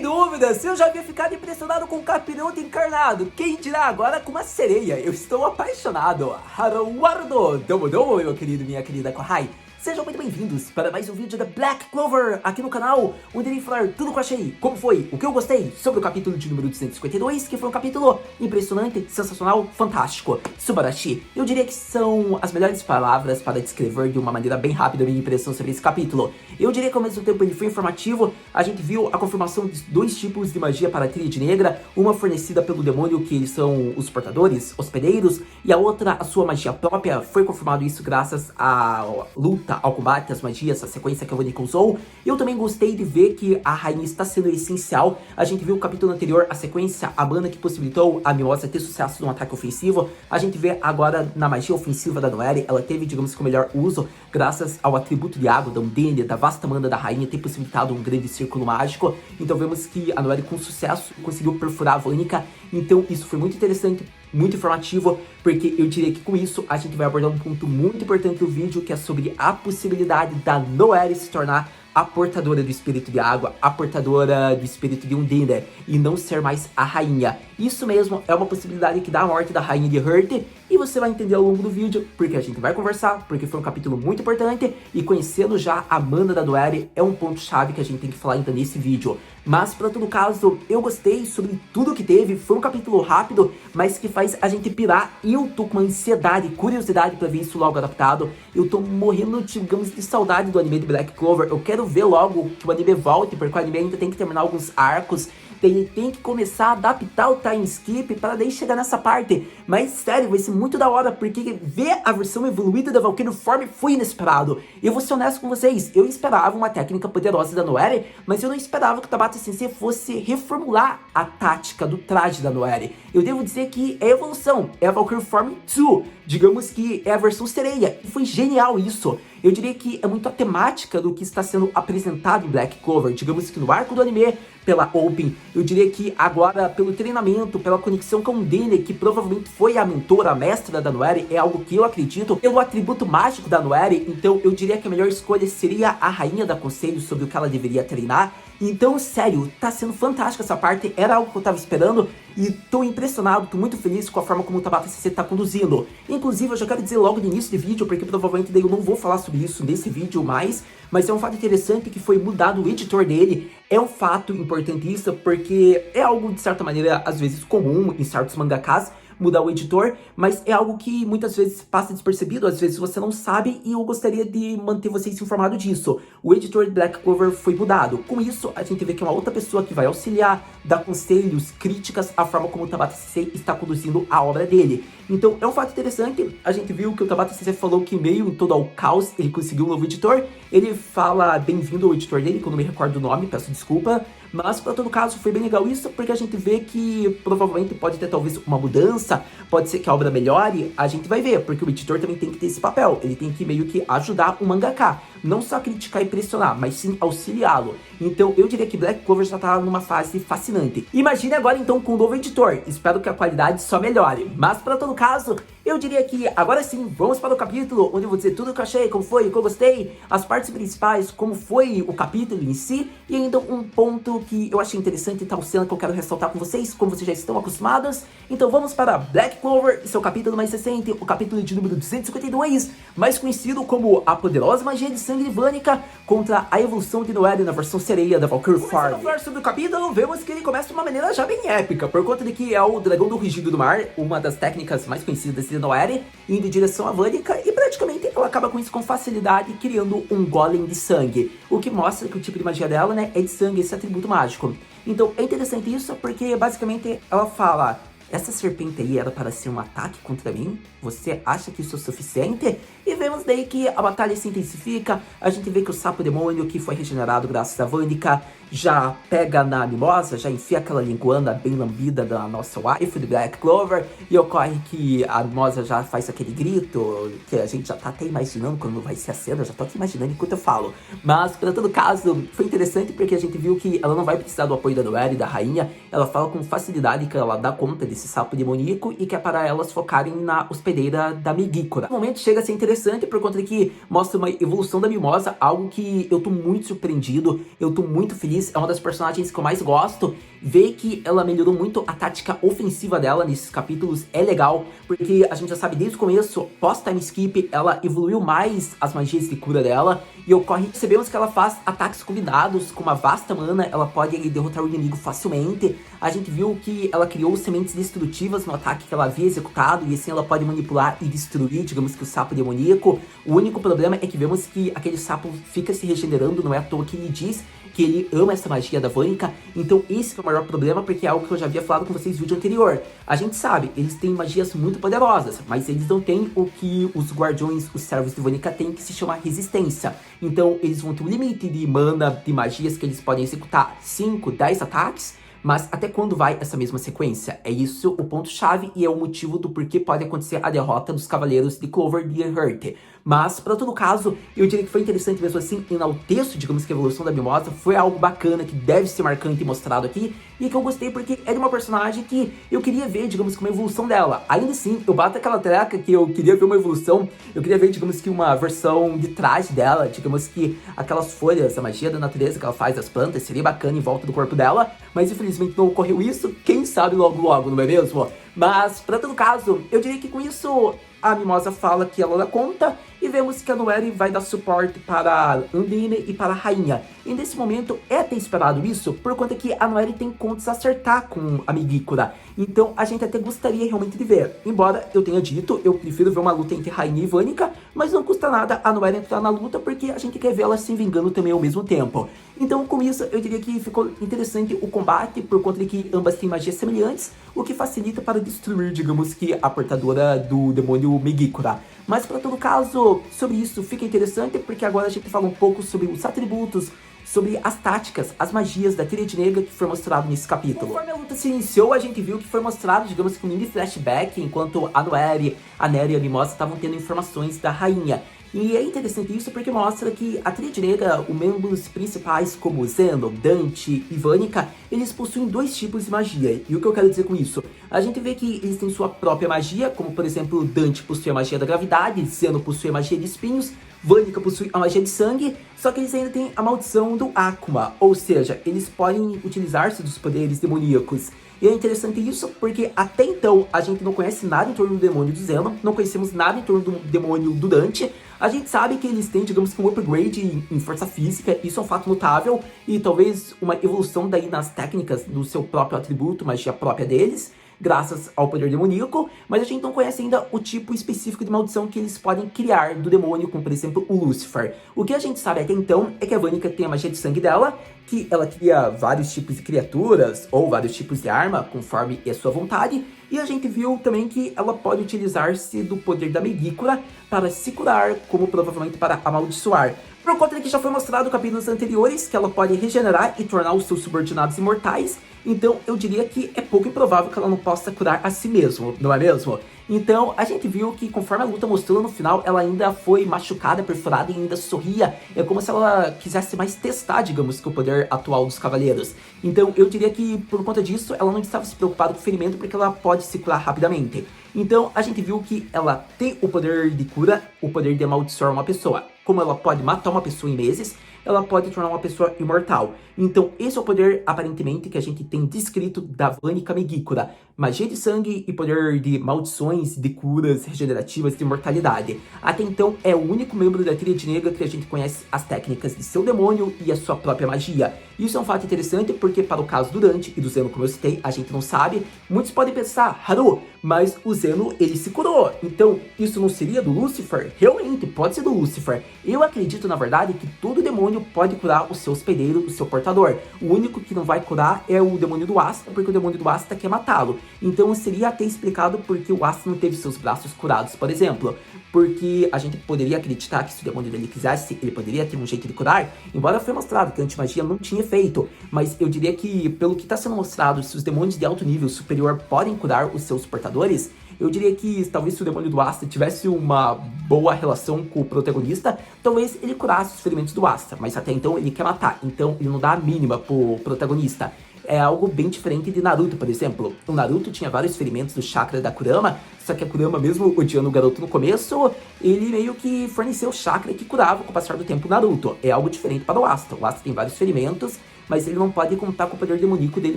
dúvidas, eu já havia ficado impressionado com um capiroto encarnado, quem dirá agora com uma sereia? Eu estou apaixonado. Haruwarudo, domo domo, meu querido, minha querida Kohai. Sejam muito bem-vindos para mais um vídeo da Black Clover aqui no canal, onde irei falar tudo que eu achei, como foi, o que eu gostei sobre o capítulo de número 252, que foi um capítulo impressionante, sensacional, fantástico, subarashi. Eu diria que são as melhores palavras para descrever de uma maneira bem rápida a minha impressão sobre esse capítulo. Eu diria que ao mesmo tempo ele foi informativo, a gente viu a confirmação de dois tipos de magia para a Tríade Negra, uma fornecida pelo demônio, que eles são os portadores, hospedeiros, e a outra a sua magia própria. Foi confirmado isso graças à luta, ao combate, às magias, a sequência que a Vanica usou. Eu também gostei de ver que a rainha está sendo essencial. A gente viu no capítulo anterior a sequência, a mana que possibilitou a Mimosa ter sucesso no ataque ofensivo. A gente vê agora na magia ofensiva da Noelle, ela teve, digamos que, o melhor uso, graças ao atributo de água da Undine, da vasta mana da rainha, ter possibilitado um grande círculo mágico. Então vemos que a Noelle com sucesso conseguiu perfurar a Vanica. Então isso foi muito interessante, muito informativo, porque eu diria que com isso a gente vai abordar um ponto muito importante do vídeo, que é sobre a possibilidade da Noelle se tornar a portadora do espírito de água, a portadora do espírito de Undine, e não ser mais a rainha. Isso mesmo é uma possibilidade que dá a morte da rainha de Heart, e você vai entender ao longo do vídeo, porque a gente vai conversar, porque foi um capítulo muito importante, e conhecendo já a mana da Noelle é um ponto-chave que a gente tem que falar ainda nesse vídeo. Mas, para todo caso, eu gostei sobre tudo que teve, foi um capítulo rápido, mas que faz a gente pirar, e eu tô com uma ansiedade, curiosidade para ver isso logo adaptado. Eu tô morrendo, digamos, de saudade do anime de Black Clover. Eu quero ver logo que o anime volte, porque o anime ainda tem que terminar alguns arcos, tem que começar a adaptar o time skip para daí chegar nessa parte. Mas sério, vai ser muito da hora, porque ver a versão evoluída da Valkyrie Form foi inesperado. Eu vou ser honesto com vocês, eu esperava uma técnica poderosa da Noelle, mas eu não esperava que o Tabata Sensei fosse reformular a tática do traje da Noelle. Eu devo dizer que é evolução, é a Valkyrie Form 2, digamos que é a versão sereia, e foi genial isso. Eu diria que é muito a temática do que está sendo apresentado em Black Clover, digamos que no arco do anime, pela Open, eu diria que agora pelo treinamento, pela conexão com a Undine, que provavelmente foi a mentora, a mestra da Noelle, é algo que eu acredito, pelo atributo mágico da Noelle, então eu diria que a melhor escolha seria a rainha dar conselho sobre o que ela deveria treinar. Então, sério, tá sendo fantástica essa parte, era algo que eu tava esperando, e tô impressionado, tô muito feliz com a forma como o Tabata Sensei tá conduzindo. Inclusive, eu já quero dizer logo no início do vídeo, porque provavelmente daí eu não vou falar sobre isso nesse vídeo mais, mas é um fato interessante que foi mudado o editor dele. É um fato importantíssimo, porque é algo, de certa maneira, às vezes comum em certos mangakas, mudar o editor, mas é algo que muitas vezes passa despercebido, às vezes você não sabe, e eu gostaria de manter vocês informados disso. O editor de Black Clover foi mudado. Com isso, a gente vê que é uma outra pessoa que vai auxiliar, dar conselhos, críticas à forma como o Tabata Sensei está conduzindo a obra dele. Então, é um fato interessante. A gente viu que o Tabata Sensei falou que, meio em todo ao caos, ele conseguiu um novo editor. Ele fala bem-vindo ao editor dele, que eu não me recordo o nome, peço desculpa. Mas, para todo caso, foi bem legal isso, porque a gente vê que provavelmente pode ter talvez uma mudança, pode ser que a obra melhore, a gente vai ver, porque o editor também tem que ter esse papel, ele tem que meio que ajudar o mangaka, não só criticar e pressionar, mas sim auxiliá-lo. Então eu diria que Black Clover já tá numa fase fascinante. Imagine agora então com o novo editor, espero que a qualidade só melhore, mas para todo caso, eu diria que agora sim, vamos para o capítulo, onde eu vou dizer tudo o que eu achei, como foi, o que eu gostei, as partes principais, como foi o capítulo em si, e ainda um ponto que eu achei interessante, tal cena que eu quero ressaltar com vocês, como vocês já estão acostumados. Então vamos para Black Clover e seu capítulo mais recente, o capítulo de número 252, mais conhecido como a poderosa magia de sangue de Vanica contra a evolução de Noelle na versão sereia da Valkyrie Farm. Começando a falar sobre o capítulo, vemos que ele começa de uma maneira já bem épica, por conta de que é o Dragão do Rugido do Mar, uma das técnicas mais conhecidas de Noelle, indo em direção a Vanica, e praticamente ela acaba com isso com facilidade, criando um golem de sangue, o que mostra que o tipo de magia dela, né, é de sangue, esse atributo mágico. Então é interessante isso, porque basicamente ela fala: essa serpente aí era para ser um ataque contra mim? Você acha que isso é o suficiente? E vemos daí que a batalha se intensifica, a gente vê que o sapo demônio, que foi regenerado graças a Vanica, já pega na Mimosa, já enfia aquela linguana bem lambida da nossa wife de Black Clover, e ocorre que a Mimosa já faz aquele grito, que a gente já tá até imaginando quando vai ser a cena, já tô aqui imaginando enquanto eu falo. Mas, para todo caso, foi interessante porque a gente viu que ela não vai precisar do apoio da Noelle, da rainha, ela fala com facilidade que ela dá conta desse sapo demoníaco e que é para elas focarem na hospedeira da Megikora. No momento chega a ser interessante por conta de que mostra uma evolução da Mimosa, algo que eu tô muito surpreendido, eu tô muito feliz personagens, é uma das personagens que eu mais gosto. Ver que ela melhorou muito a tática ofensiva dela nesses capítulos é legal, porque a gente já sabe desde o começo, pós-time skip, ela evoluiu mais as magias de cura dela, e ocorre, percebemos que ela faz ataques combinados com uma vasta mana, ela pode derrotar o inimigo facilmente. A gente viu que ela criou sementes destrutivas no ataque que ela havia executado, e assim ela pode manipular e destruir, digamos que o sapo demoníaco. O único problema é que vemos que aquele sapo fica se regenerando, não é à toa que ele diz que ele ama essa magia da Vânica, então esse é o maior problema, porque é algo que eu já havia falado com vocês no vídeo anterior. A gente sabe, eles têm magias muito poderosas, mas eles não têm o que os guardiões, os servos de Vânica têm, que se chama resistência. Então eles vão ter um limite de mana, de magias que eles podem executar, 5, 10 ataques, mas até quando vai essa mesma sequência? É isso o ponto-chave e é o motivo do porquê pode acontecer a derrota dos Cavaleiros de Cloverdeer. Mas, para todo caso, eu diria que foi interessante mesmo assim, enalteço, digamos que a evolução da Mimosa foi algo bacana, que deve ser marcante e mostrado aqui, e que eu gostei porque é de uma personagem que eu queria ver, digamos que uma evolução dela. Ainda assim, eu bato aquela treca que eu queria ver uma evolução, eu queria ver, digamos que uma versão de traje dela, digamos que aquelas folhas, a magia da natureza que ela faz das plantas, seria bacana em volta do corpo dela, mas infelizmente não ocorreu isso, quem sabe logo logo, não é mesmo? Mas, para todo caso, eu diria que com isso a Mimosa fala que ela dá conta, e vemos que a Noelle vai dar suporte para a Undine e para a Rainha. E nesse momento é até esperado isso, por conta que a Noelle tem contas a acertar com a Megicura. Então a gente até gostaria realmente de ver. Embora eu tenha dito, eu prefiro ver uma luta entre Rainha e Vânica, mas não custa nada a Noelle entrar na luta, porque a gente quer ver ela se vingando também ao mesmo tempo. Então com isso eu diria que ficou interessante o combate, por conta de que ambas têm magias semelhantes, o que facilita para destruir, digamos que, a portadora do demônio Megicura. Mas para todo caso, sobre isso fica interessante, porque agora a gente fala um pouco sobre os atributos, sobre as táticas, as magias da Tríade Negra que foi mostrado nesse capítulo. Conforme a luta se iniciou, a gente viu que foi mostrado, digamos que um mini flashback, enquanto a Noelle, a Nery e a Mimosa estavam tendo informações da Rainha. E é interessante isso porque mostra que a Tríade Negra, os membros principais como Zeno, Dante e Vânica, eles possuem dois tipos de magia. E o que eu quero dizer com isso? A gente vê que eles têm sua própria magia, como por exemplo, Dante possui a magia da gravidade, Zeno possui a magia de espinhos, Vânica possui a magia de sangue, só que eles ainda têm a maldição do Akuma, ou seja, eles podem utilizar-se dos poderes demoníacos. E é interessante isso porque até então a gente não conhece nada em torno do demônio do Zeno, não conhecemos nada em torno do demônio do Dante. A gente sabe que eles têm, digamos que, um upgrade em força física, isso é um fato notável, e talvez uma evolução daí nas técnicas do seu próprio atributo, magia própria deles, graças ao poder demoníaco, mas a gente não conhece ainda o tipo específico de maldição que eles podem criar do demônio, como por exemplo o Lúcifer. O que a gente sabe até então é que a Vânica tem a magia de sangue dela, que ela cria vários tipos de criaturas ou vários tipos de arma, conforme é sua vontade, e a gente viu também que ela pode utilizar-se do poder da Megicura para se curar, como provavelmente para amaldiçoar. Por conta de que já foi mostrado em capítulos anteriores que ela pode regenerar e tornar os seus subordinados imortais, então eu diria que é pouco improvável que ela não possa curar a si mesmo, não é mesmo? Então a gente viu que conforme a luta mostrou no final, ela ainda foi machucada, perfurada e ainda sorria. É como se ela quisesse mais testar, digamos, que o poder atual dos cavaleiros. Então eu diria que por conta disso, ela não estava se preocupada com o ferimento, porque ela pode se curar rapidamente. Então a gente viu que ela tem o poder de cura, o poder de amaldiçoar uma pessoa. Como ela pode matar uma pessoa em meses, ela pode tornar uma pessoa imortal. Então esse é o poder, aparentemente, que a gente tem descrito da Vânica Megicura. Magia de sangue e poder de maldições, de curas regenerativas, de imortalidade. Até então é o único membro da Tríade Negra que a gente conhece as técnicas de seu demônio e a sua própria magia. Isso é um fato interessante porque para o caso do Dante e do Zeno, como eu citei, a gente não sabe. Muitos podem pensar, Haru, mas o Zeno ele se curou, então isso não seria do Lúcifer? Realmente, pode ser do Lúcifer. Eu acredito, na verdade, que todo demônio pode curar o seu hospedeiro, o seu portador. O único que não vai curar é o demônio do Asta, porque o demônio do Asta quer matá-lo. Então seria até explicado porque o Asta não teve seus braços curados, por exemplo. Porque a gente poderia acreditar que se o demônio dele quisesse, ele poderia ter um jeito de curar, embora foi mostrado que a antimagia não tinha efeito. Mas eu diria que, pelo que está sendo mostrado, se os demônios de alto nível superior podem curar os seus portadores, eu diria que talvez se o demônio do Asta tivesse uma boa relação com o protagonista, talvez ele curasse os ferimentos do Asta, mas até então ele quer matar, então ele não dá a mínima pro protagonista. É algo bem diferente de Naruto, por exemplo. O Naruto tinha vários ferimentos do chakra da Kurama, só que a Kurama, mesmo odiando o garoto no começo, ele meio que forneceu o chakra que curava com o passar do tempo o Naruto. É algo diferente para o Asta. O Asta tem vários ferimentos, mas ele não pode contar com o poder demoníaco dele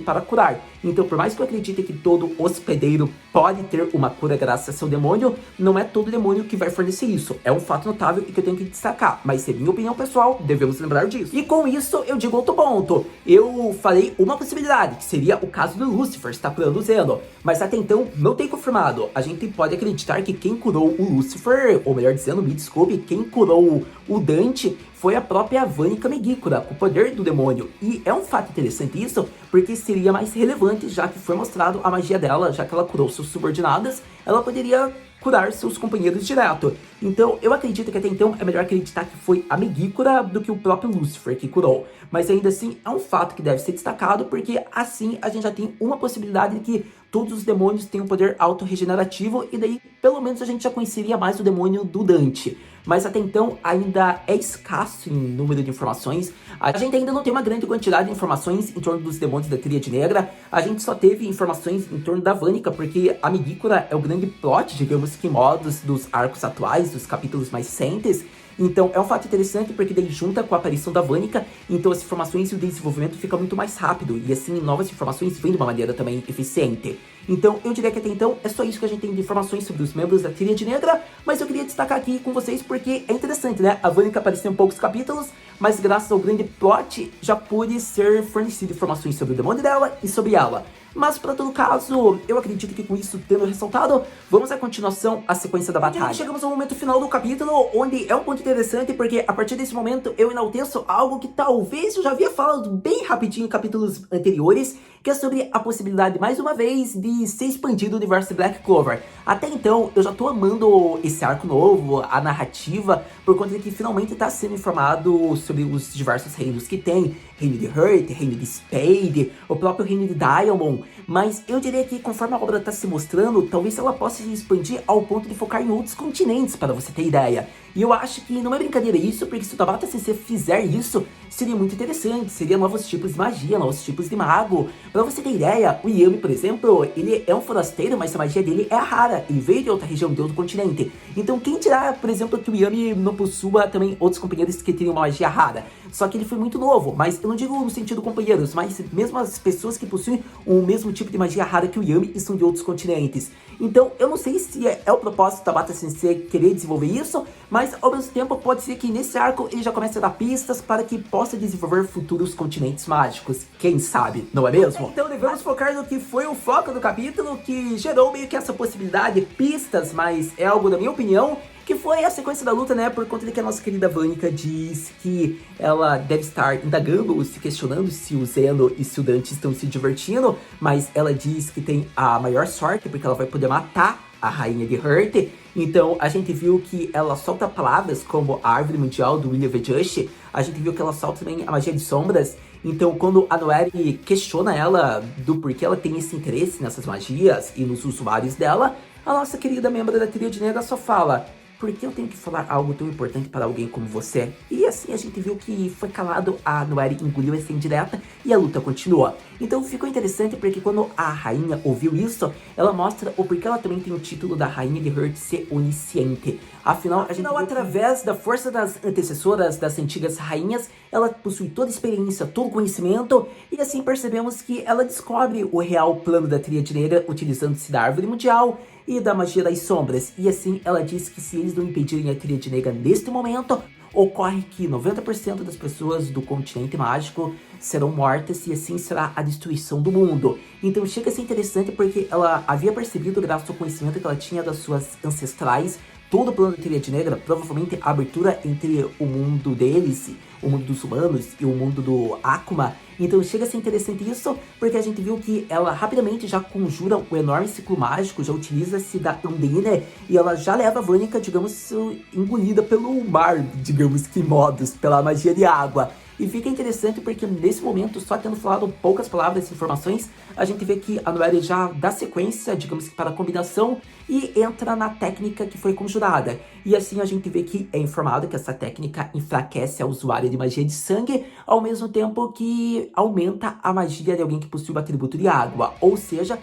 para curar. Então, por mais que eu acredite que todo hospedeiro pode ter uma cura graças a seu demônio, não é todo demônio que vai fornecer isso. É um fato notável e que eu tenho que destacar, mas é minha opinião pessoal, devemos lembrar disso. E com isso, eu digo outro ponto. Eu falei uma possibilidade, que seria o caso do Lúcifer estar curando o Zeno, mas até então não tem confirmado. A gente pode acreditar que quem curou o Lúcifer, ou melhor dizendo, me desculpe, quem curou o Dante foi a própria Vanica Megicula, com o poder do demônio. E é um fato interessante isso, porque seria mais relevante, já que foi mostrado a magia dela, já que ela curou seus subordinados, ela poderia curar seus companheiros direto. Então, eu acredito que até então é melhor acreditar que foi a Megicula do que o próprio Lúcifer que curou. Mas ainda assim, é um fato que deve ser destacado, porque assim a gente já tem uma possibilidade de que todos os demônios têm um poder autorregenerativo, e daí pelo menos a gente já conheceria mais o demônio do Dante. Mas até então ainda é escasso em número de informações. A gente ainda não tem uma grande quantidade de informações em torno dos demônios da Tríade Negra. A gente só teve informações em torno da Vanica, porque a Megicula é o grande plot, digamos que modos dos arcos atuais, dos capítulos mais recentes. Então é um fato interessante porque daí junta com a aparição da Vanica, então as informações e o desenvolvimento fica muito mais rápido, e assim novas informações vêm de uma maneira também eficiente. Então eu diria que até então é só isso que a gente tem de informações sobre os membros da Tríade Negra, mas eu queria destacar aqui com vocês porque é interessante, né? A Vanica apareceu em poucos capítulos, mas graças ao grande plot já pôde ser fornecido informações sobre o demônio dela e sobre ela. Mas para todo caso, eu acredito que com isso tendo ressaltado, vamos à continuação, a sequência da batalha. E chegamos ao momento final do capítulo, onde é um ponto interessante, porque a partir desse momento eu enalteço algo que talvez eu já havia falado bem rapidinho em capítulos anteriores, que é sobre a possibilidade, mais uma vez, de ser expandido o universo de Black Clover. Até então, eu já tô amando esse arco novo, a narrativa, por conta de que finalmente tá sendo informado sobre os diversos reinos que tem. Reino de Hurt, reino de Spade, o próprio reino de Diamond. Mas eu diria que conforme a obra tá se mostrando, talvez ela possa se expandir ao ponto de focar em outros continentes, para você ter ideia. E eu acho que não é brincadeira isso, porque se o Tabata Sensei fizer isso, seria muito interessante. Seria novos tipos de magia, novos tipos de mago. Pra você ter ideia, o Yami, por exemplo, ele é um forasteiro, mas a magia dele é rara. Ele veio de outra região, de outro continente. Então quem dirá, por exemplo, que o Yami não possua também outros companheiros que teriam uma magia rara? Só que ele foi muito novo, mas eu não digo no sentido companheiros, mas mesmo as pessoas que possuem o mesmo tipo de magia rara que o Yami e são de outros continentes. Então eu não sei se é o propósito do Tabata Sensei querer desenvolver isso, mas ao mesmo tempo pode ser que nesse arco ele já comece a dar pistas para que possa desenvolver futuros continentes mágicos. Quem sabe, não é mesmo? Então devemos focar no que foi o foco do capítulo, que gerou meio que essa possibilidade, pistas, mas é algo da minha opinião, que foi a sequência da luta, né, por conta de que a nossa querida Vanica diz que ela deve estar indagando, se questionando se o Zeno e se o Dante estão se divertindo, mas ela diz que tem a maior sorte porque ela vai poder matar a rainha de Hurt. Então a gente viu que ela solta palavras como a árvore mundial do William V. Just, a gente viu que ela solta também a magia de sombras. Então quando a Noelle questiona ela do porquê ela tem esse interesse nessas magias e nos usuários dela, a nossa querida membro da Tríade Negra só fala: por que eu tenho que falar algo tão importante para alguém como você? E assim a gente viu que foi calado, a Noelle engoliu essa indireta e a luta continua. Então ficou interessante porque quando a rainha ouviu isso, ela mostra o porquê ela também tem o título da rainha de Hurt ser onisciente. Afinal, através da força das antecessoras, das antigas rainhas, ela possui toda a experiência, todo o conhecimento, e assim percebemos que ela descobre o real plano da Tríade Negra utilizando-se da árvore mundial e da magia das sombras. E assim ela diz que se eles não impedirem a Tríade Negra neste momento, ocorre que 90% das pessoas do continente mágico serão mortas e assim será a destruição do mundo. Então chega a ser interessante porque ela havia percebido, graças ao conhecimento que ela tinha das suas ancestrais, todo o plano da Tríade Negra, provavelmente a abertura entre o mundo deles, o mundo dos humanos e o mundo do Akuma. Então chega a ser interessante isso, porque a gente viu que ela rapidamente já conjura um enorme ciclo mágico, já utiliza-se da Undine, e ela já leva a Vanica, digamos, engolida pelo mar, digamos que modos, pela magia de água. E fica interessante porque nesse momento, só tendo falado poucas palavras e informações, a gente vê que a Noelle já dá sequência, digamos que para a combinação, e entra na técnica que foi conjurada. E assim a gente vê que é informado que essa técnica enfraquece a usuária de magia de sangue, ao mesmo tempo que aumenta a magia de alguém que possui o atributo de água. Ou seja,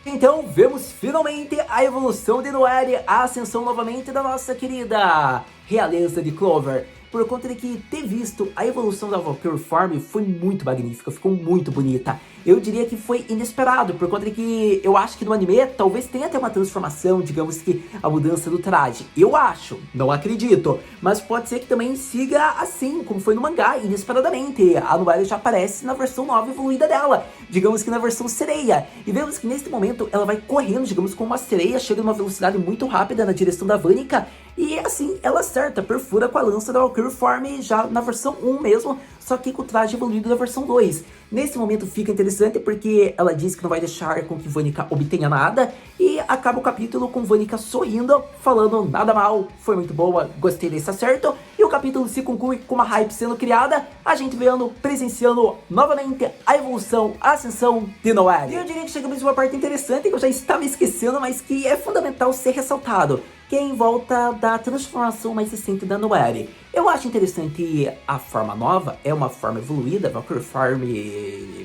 então vemos finalmente a evolução de Noelle, a ascensão novamente da nossa querida realeza de Clover. por conta de que ter visto a evolução da Valkyrie Form foi muito magnífica, ficou muito bonita. Eu diria que foi inesperado, por conta de que eu acho que no anime talvez tenha até uma transformação, digamos que a mudança do traje. Eu acho, não acredito, mas pode ser que também siga assim, como foi no mangá, inesperadamente. A Noelle já aparece na versão nova evoluída dela, digamos que na versão sereia. E vemos que neste momento ela vai correndo, digamos, como uma sereia, chega numa velocidade muito rápida na direção da Vanica. E assim, ela acerta, perfura com a lança da Valkyrie Form já na versão 1 mesmo, só que com o traje evoluído da versão 2. Nesse momento fica interessante porque ela diz que não vai deixar com que Vanica obtenha nada, e acaba o capítulo com Vanica sorrindo, falando nada mal, foi muito boa, gostei desse acerto, e o capítulo se conclui com uma hype sendo criada, a gente vendo, presenciando novamente a evolução, a ascensão de Noelle. E eu diria que chegamos em uma parte interessante que eu já estava esquecendo, mas que é fundamental ser ressaltado, que é em volta da transformação mais recente da Noelle. Eu acho interessante a forma nova, é uma forma evoluída, Valkyrie Form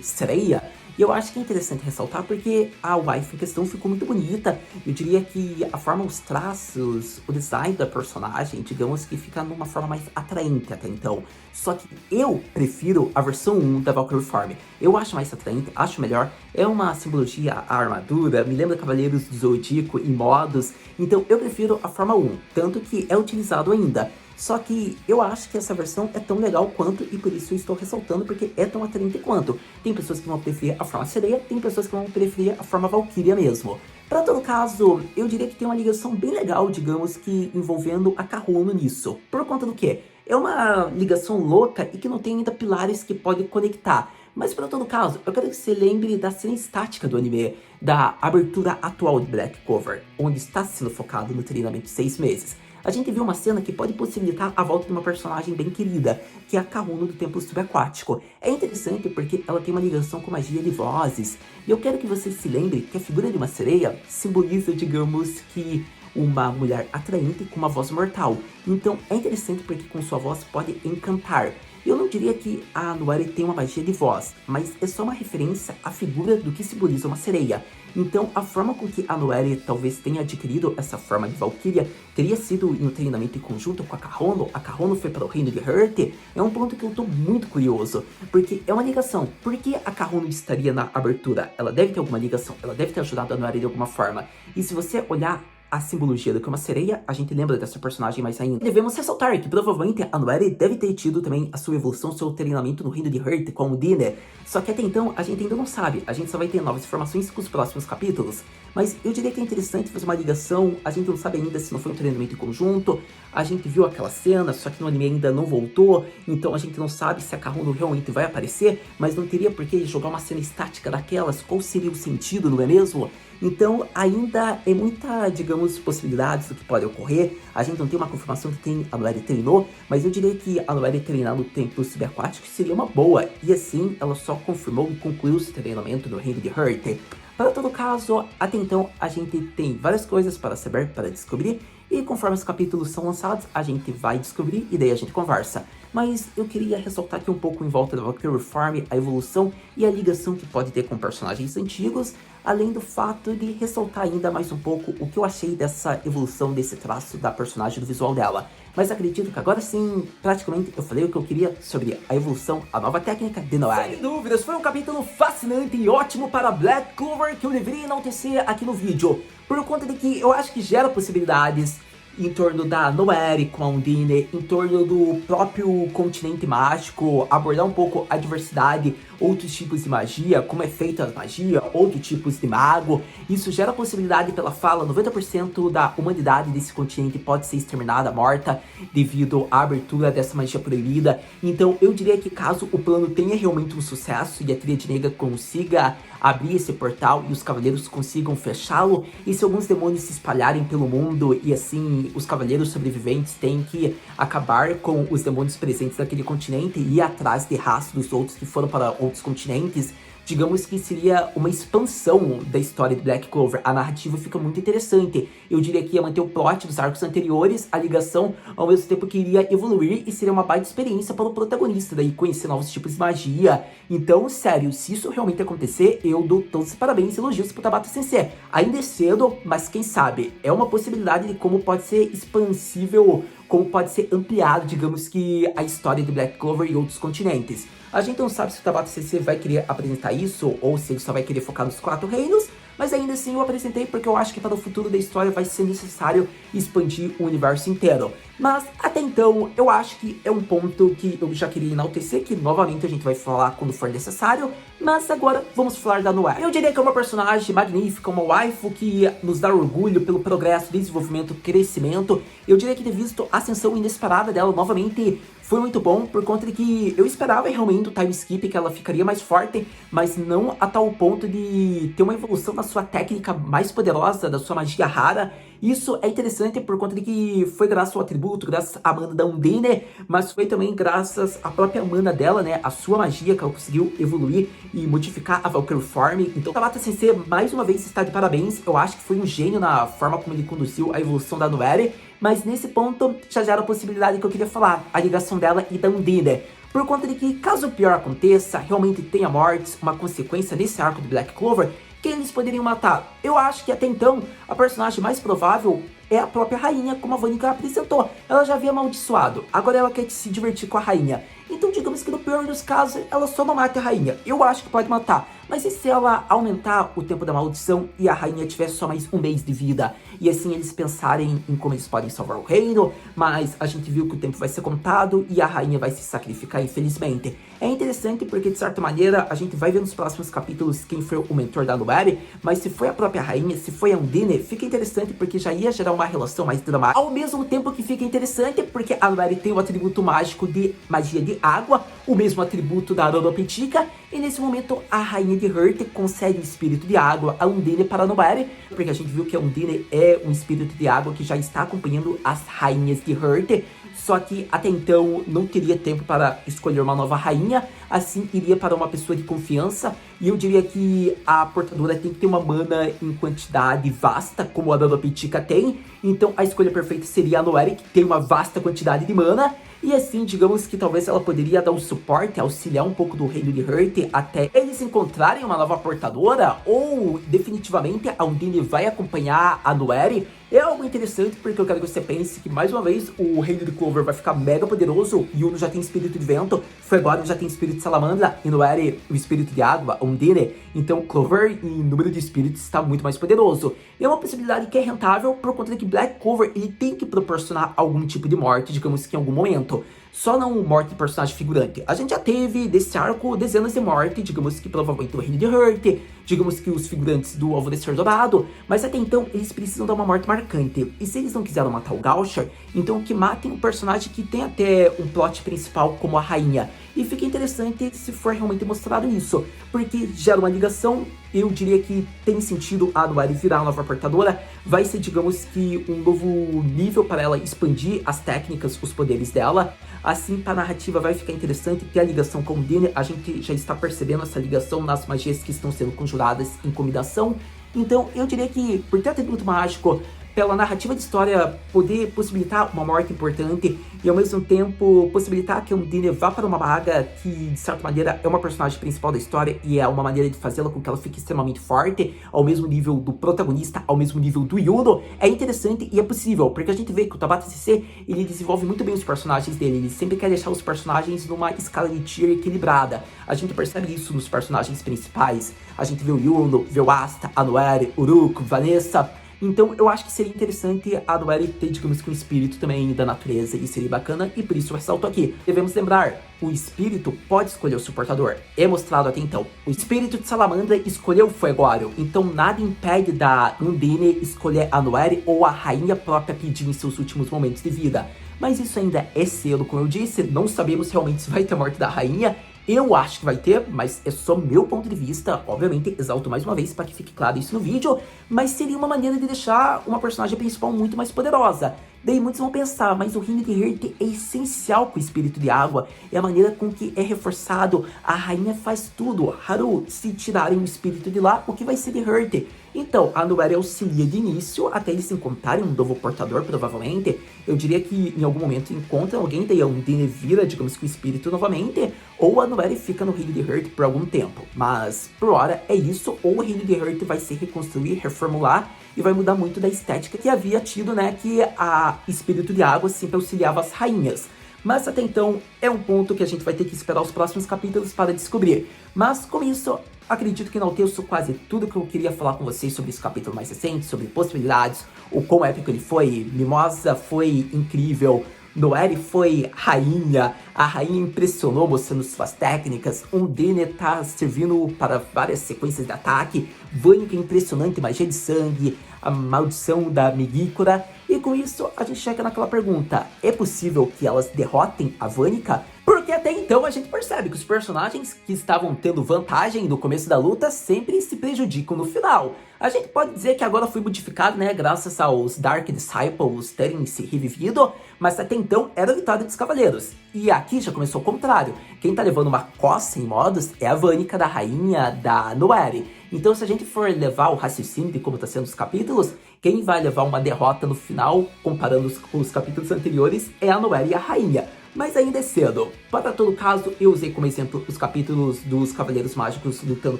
sereia, e eu acho que é interessante ressaltar porque a wife em questão ficou muito bonita. Eu diria que a forma, os traços, o design da personagem, digamos que fica numa forma mais atraente até então. Só que eu prefiro a versão 1 da Valkyrie Form. Eu acho mais atraente, acho melhor. É uma simbologia à armadura, me lembra Cavaleiros do Zodíaco em modos. Então eu prefiro a forma 1, tanto que é utilizado ainda. Só que eu acho que essa versão é tão legal quanto, e por isso eu estou ressaltando, porque é tão atraente quanto. Tem pessoas que vão preferir a forma sereia, tem pessoas que vão preferir a forma Valkyria mesmo. Para todo caso, eu diria que tem uma ligação bem legal, digamos que envolvendo a Kahono nisso. Por conta do quê? É uma ligação louca e que não tem ainda pilares que podem conectar. Mas para todo caso, eu quero que você lembre da cena estática do anime, da abertura atual de Black Clover, onde está sendo focado no treinamento de 6 meses. A gente viu uma cena que pode possibilitar a volta de uma personagem bem querida, que é a Kahono do Templo Subaquático. É interessante porque ela tem uma ligação com magia de vozes, e eu quero que você se lembre que a figura de uma sereia simboliza, digamos que, uma mulher atraente com uma voz mortal. Então é interessante porque com sua voz pode encantar. Eu não diria que a Noelle tem uma magia de voz, mas é só uma referência à figura do que simboliza uma sereia. Então a forma com que a Noelle talvez tenha adquirido essa forma de Valkyria teria sido em um treinamento em conjunto com a Kahono foi para o reino de Hurt. É um ponto que eu tô muito curioso, porque é uma ligação. Por que a Kahono estaria na abertura? Ela deve ter alguma ligação, ela deve ter ajudado a Noelle de alguma forma. E se você olhar a simbologia do que é uma sereia, a gente lembra dessa personagem mais ainda. Devemos ressaltar que provavelmente a Noelle deve ter tido também a sua evolução, seu treinamento no reino de Hurt com o Dine. Só que até então a gente ainda não sabe, a gente só vai ter novas informações com os próximos capítulos. Mas eu diria que é interessante fazer uma ligação, a gente não sabe ainda se não foi um treinamento em conjunto, a gente viu aquela cena, só que no anime ainda não voltou, então a gente não sabe se a Kahono realmente vai aparecer, mas não teria por que jogar uma cena estática daquelas, qual seria o sentido, não é mesmo? Então ainda é muita, digamos, possibilidades do que pode ocorrer. A gente não tem uma confirmação de quem a Noelle treinou, mas eu diria que a Noelle treinar no templo subaquático seria uma boa. E assim, ela só confirmou e concluiu seu treinamento no reino de Hurt. Para todo caso, até então a gente tem várias coisas para saber, para descobrir, e conforme os capítulos são lançados, a gente vai descobrir e daí a gente conversa. Mas eu queria ressaltar aqui um pouco em volta da Valkyrie Form, a evolução e a ligação que pode ter com personagens antigos, além do fato de ressaltar ainda mais um pouco o que eu achei dessa evolução, desse traço da personagem, do visual dela. Mas acredito que agora sim, praticamente eu falei o que eu queria sobre a evolução, a nova técnica de Noelle. Sem dúvidas, foi um capítulo fascinante e ótimo para Black Clover que eu deveria enaltecer aqui no vídeo, por conta de que eu acho que gera possibilidades em torno da Noelle com a Undine, em torno do próprio continente mágico, abordar um pouco a diversidade, outros tipos de magia, como é feita a magia, outros tipos de mago. Isso gera a possibilidade pela fala, 90% da humanidade desse continente pode ser exterminada, morta, devido à abertura dessa magia proibida. Então eu diria que caso o plano tenha realmente um sucesso e a Tríade Negra consiga abrir esse portal e os cavaleiros consigam fechá-lo, e se alguns demônios se espalharem pelo mundo e assim os cavaleiros sobreviventes têm que acabar com os demônios presentes naquele continente e ir atrás de rastros dos outros que foram para outros continentes, digamos que seria uma expansão da história de Black Clover. A narrativa fica muito interessante. Eu diria que ia manter o plot dos arcos anteriores, a ligação, ao mesmo tempo que iria evoluir e seria uma baita experiência para o protagonista, daí conhecer novos tipos de magia. Então, sério, se isso realmente acontecer, eu dou todos os parabéns e elogios pro Tabata Sensei. Ainda é cedo, mas quem sabe, é uma possibilidade de como pode ser expansível como pode ser ampliado, digamos que, a história de Black Clover e outros continentes. A gente não sabe se o Tabata CC vai querer apresentar isso, ou se ele só vai querer focar nos 4 reinos, mas ainda assim eu apresentei porque eu acho que para o futuro da história vai ser necessário expandir o universo inteiro. Mas até então eu acho que é um ponto que eu já queria enaltecer, que novamente a gente vai falar quando for necessário, mas agora vamos falar da Noelle. Eu diria que é uma personagem magnífica, uma waifu que nos dá orgulho pelo progresso, desenvolvimento, crescimento. Eu diria que ter visto a ascensão inesperada dela novamente foi muito bom, por conta de que eu esperava realmente o time skip, que ela ficaria mais forte, mas não a tal ponto de ter uma evolução na sua técnica mais poderosa, da sua magia rara. Isso é interessante por conta de que foi graças ao atributo, graças à mana da Undine, mas foi também graças à própria mana dela, né, a sua magia, que ela conseguiu evoluir e modificar a Valkyrie Form. Então Tabata CC mais uma vez está de parabéns, eu acho que foi um gênio na forma como ele conduziu a evolução da Noelle, mas nesse ponto já gera a possibilidade que eu queria falar, a ligação dela e da Undine. Por conta de que, caso o pior aconteça, realmente tenha mortes, uma consequência nesse arco do Black Clover, quem eles poderiam matar? Eu acho que até então, a personagem mais provável é a própria rainha, como a Vanica apresentou. Ela já havia amaldiçoado, agora ela quer se divertir com a rainha. Então digamos que no pior dos casos, ela só não mata a rainha. Eu acho que pode matar, mas e se ela aumentar o tempo da maldição e a rainha tiver só mais um mês de vida? E assim eles pensarem em como eles podem salvar o reino, mas a gente viu que o tempo vai ser contado e a rainha vai se sacrificar, infelizmente. É interessante porque, de certa maneira, a gente vai ver nos próximos capítulos quem foi o mentor da Noelle, mas se foi a própria rainha, se foi a Undine, fica interessante porque já ia gerar uma relação mais dramática. Ao mesmo tempo que fica interessante porque a Noelle tem o atributo mágico de magia de água, o mesmo atributo da Rodopetica, e nesse momento a rainha de Hearth concede o espírito de água a Undine para a Noelle, porque a gente viu que a Undine é um espírito de água que já está acompanhando as rainhas de Hearth, só que até então não teria tempo para escolher uma nova rainha, assim iria para uma pessoa de confiança, e eu diria que a portadora tem que ter uma mana em quantidade vasta, como a Rodopetica tem, então a escolha perfeita seria a Noelle, que tem uma vasta quantidade de mana, e assim, digamos que talvez ela poderia dar um suporte, auxiliar um pouco do reino de Hearth até eles encontrarem uma nova portadora, ou definitivamente a Undine vai acompanhar a Noelle. É algo interessante porque eu quero que você pense que mais uma vez o reino de Clover vai ficar mega poderoso. Yuno já tem espírito de vento, Fuegorio já tem espírito de salamandra e Noelle o espírito de água, Undine. Então Clover em número de espíritos está muito mais poderoso. E é uma possibilidade que é rentável por conta de que Black Clover ele tem que proporcionar algum tipo de morte, digamos que em algum momento. Só não morte de personagem figurante. A gente já teve desse arco dezenas de mortes, digamos que provavelmente o reino de Hearth, digamos que os figurantes do Alvorecer Dourado, mas até então eles precisam dar uma morte marcante. E se eles não quiseram matar o Gaucher, então que matem um personagem que tem até um plot principal como a rainha. E fica interessante se for realmente mostrado isso, porque gera uma ligação. Eu diria que tem sentido a Noelle virar a nova portadora, vai ser, digamos que, um novo nível para ela expandir as técnicas, os poderes dela. Assim, para a narrativa vai ficar interessante ter a ligação com o Undine, a gente já está percebendo essa ligação nas magias que estão sendo conjuradas em combinação. Então, eu diria que, por ter atributo mágico, pela narrativa de história poder possibilitar uma morte importante e ao mesmo tempo possibilitar que a Undine vá para uma vaga que de certa maneira é uma personagem principal da história e é uma maneira de fazê-la com que ela fique extremamente forte, ao mesmo nível do protagonista, ao mesmo nível do Yuno, é interessante e é possível, porque a gente vê que o Tabata CC, ele desenvolve muito bem os personagens dele, ele sempre quer deixar os personagens numa escala de tier equilibrada. A gente percebe isso nos personagens principais, a gente vê o Yuno, vê o Asta, a Noelle, Uruko, Vanessa. Então eu acho que seria interessante a Noelle ter, digamos que um espírito também da natureza, e seria bacana, e por isso eu ressalto aqui. Devemos lembrar, o espírito pode escolher o seu portador, é mostrado até então. O espírito de Salamandra escolheu o Fuegorio, então nada impede da Undine escolher a Noelle ou a rainha própria pedir em seus últimos momentos de vida. Mas isso ainda é cedo, como eu disse, não sabemos realmente se vai ter a morte da rainha. Eu acho que vai ter, mas é só meu ponto de vista. Obviamente, exalto mais uma vez para que fique claro isso no vídeo, mas seria uma maneira de deixar uma personagem principal muito mais poderosa. Daí muitos vão pensar, mas o reino de Hearth é essencial com o espírito de água, é a maneira com que é reforçado, a rainha faz tudo. Haru, se tirarem o espírito de lá, o que vai ser de Hearth? Então, a Noelle auxilia de início até eles encontrarem um novo portador, provavelmente. Eu diria que em algum momento encontram alguém, daí a Undine vira, digamos que o espírito novamente, ou a Noelle fica no reino de Heart por algum tempo. Mas, por hora, é isso, ou o reino de Heart vai se reconstruir, reformular, e vai mudar muito da estética que havia tido, né, que a espírito de água sempre auxiliava as rainhas. Mas até então é um ponto que a gente vai ter que esperar os próximos capítulos para descobrir. Mas com isso, acredito que enalteço quase tudo que eu queria falar com vocês sobre esse capítulo mais recente, sobre possibilidades, o quão épico ele foi. Mimosa foi incrível, Noelle foi rainha, a rainha impressionou mostrando suas técnicas, Undine tá servindo para várias sequências de ataque, Vânica impressionante, magia de sangue, a maldição da Megícora, e com isso a gente chega naquela pergunta, é possível que elas derrotem a Vânica? Porque até então a gente percebe que os personagens que estavam tendo vantagem no começo da luta sempre se prejudicam no final. A gente pode dizer que agora foi modificado, né, graças aos Dark Disciples terem se revivido, mas até então era a vitória dos cavaleiros. E aqui já começou o contrário. Quem tá levando uma coça em modos é a Vânica da rainha da Noelle. Então se a gente for levar o raciocínio de como tá sendo os capítulos, quem vai levar uma derrota no final, comparando os capítulos anteriores, é a Noelle e a rainha. Mas ainda é cedo. Para todo caso, eu usei como exemplo os capítulos dos Cavaleiros Mágicos lutando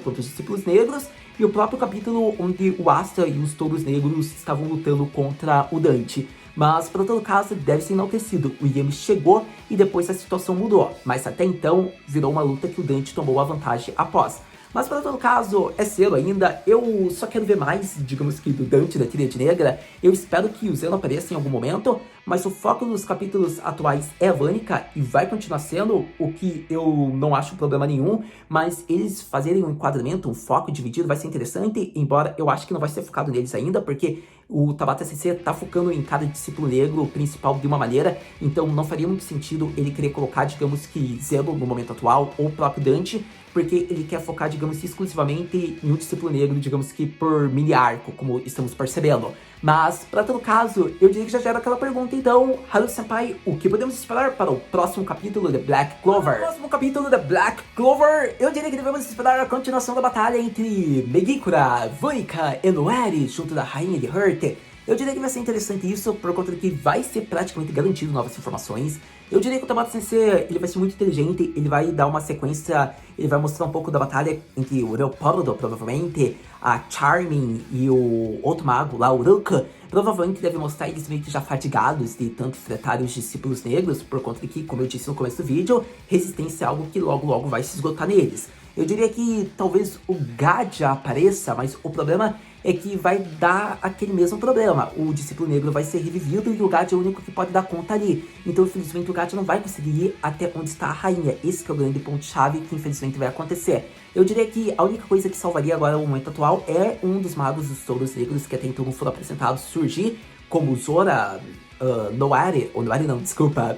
contra os Discípulos Negros e o próprio capítulo onde o Asta e os Touros Negros estavam lutando contra o Dante. Mas, para todo caso, deve ser enaltecido. O Yami chegou e depois a situação mudou. Mas até então, virou uma luta que o Dante tomou a vantagem após. Mas para todo caso, é cedo ainda, eu só quero ver mais, digamos que do Dante da Tríade Negra. Eu espero que o Zeno apareça em algum momento, mas o foco dos capítulos atuais é a Vânica e vai continuar sendo, o que eu não acho problema nenhum, mas eles fazerem um enquadramento, um foco dividido vai ser interessante, embora eu acho que não vai ser focado neles ainda, porque o Tabata CC tá focando em cada discípulo negro principal de uma maneira, então não faria muito sentido ele querer colocar, digamos que, Zeno no momento atual, ou o próprio Dante, porque ele quer focar, digamos, exclusivamente em um discípulo negro, digamos que por mini arco, como estamos percebendo. Mas, para todo caso, eu diria que já gera aquela pergunta, então, Haru-senpai, o que podemos esperar para o próximo capítulo de Black Clover? No próximo capítulo de Black Clover, eu diria que devemos esperar a continuação da batalha entre Megícora, Vânica e Noelle, junto da Rainha de Heart. Eu diria que vai ser interessante isso, por conta de que vai ser praticamente garantido novas informações. Eu diria que o Tabata Sensei, ele vai ser muito inteligente, ele vai dar uma sequência, ele vai mostrar um pouco da batalha entre o Leopoldo, provavelmente, a Charming e o outro mago lá, o Ruka. Provavelmente deve mostrar eles meio que já fatigados de tanto fretar os discípulos negros, por conta de que, como eu disse no começo do vídeo, resistência é algo que logo logo vai se esgotar neles. Eu diria que talvez o Gadia apareça, mas o problema é que vai dar aquele mesmo problema. O discípulo negro vai ser revivido e o Gadia é o único que pode dar conta ali. Então, infelizmente, o Gadia não vai conseguir ir até onde está a rainha. Esse que é o grande ponto-chave que, infelizmente, vai acontecer. Eu diria que a única coisa que salvaria agora no momento atual é um dos magos dos touros negros que até então não foram apresentados surgir, como Zora,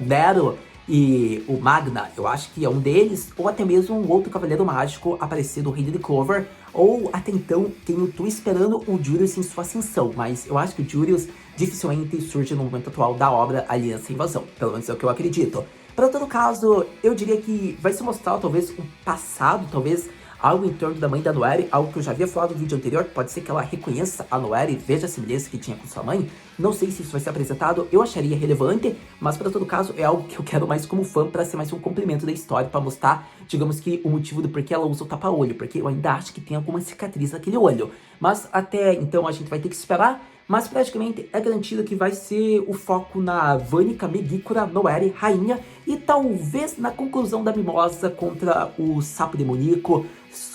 Nero e o Magna. Eu acho que é um deles, ou até mesmo um outro cavaleiro mágico aparecer do Reino de Clover, ou até então tô esperando o Julius em sua ascensão, mas eu acho que o Julius dificilmente surge no momento atual da obra Aliança e Invasão, pelo menos é o que eu acredito. Para todo caso, eu diria que vai se mostrar talvez um passado, talvez algo em torno da mãe da Noelle, algo que eu já havia falado no vídeo anterior, pode ser que ela reconheça a Noelle e veja a semelhança que tinha com sua mãe. Não sei se isso vai ser apresentado, eu acharia relevante, mas para todo caso é algo que eu quero mais como fã para ser mais um complemento da história, para mostrar, digamos que, o motivo do porquê ela usa o tapa-olho, porque eu ainda acho que tem alguma cicatriz naquele olho. Mas até então a gente vai ter que esperar, mas praticamente é garantido que vai ser o foco na Vânica, Megícora, Noelle, Rainha, e talvez na conclusão da Mimosa contra o Sapo Demoníaco,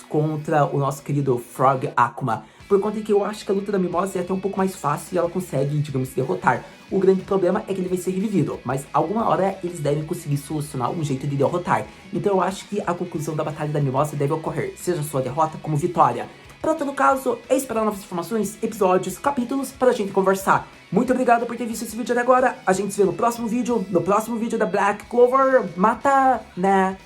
contra o nosso querido Frog Akuma. Por conta de que eu acho que a luta da Mimosa é até um pouco mais fácil e ela consegue, digamos, derrotar. O grande problema é que ele vai ser revivido, mas alguma hora eles devem conseguir solucionar um jeito de derrotar. Então eu acho que a conclusão da batalha da Mimosa deve ocorrer, seja sua derrota como vitória. Para todo caso, é esperar novas informações, episódios, capítulos para a gente conversar. Muito obrigado por ter visto esse vídeo até agora. A gente se vê no próximo vídeo da Black Clover. Mata, né?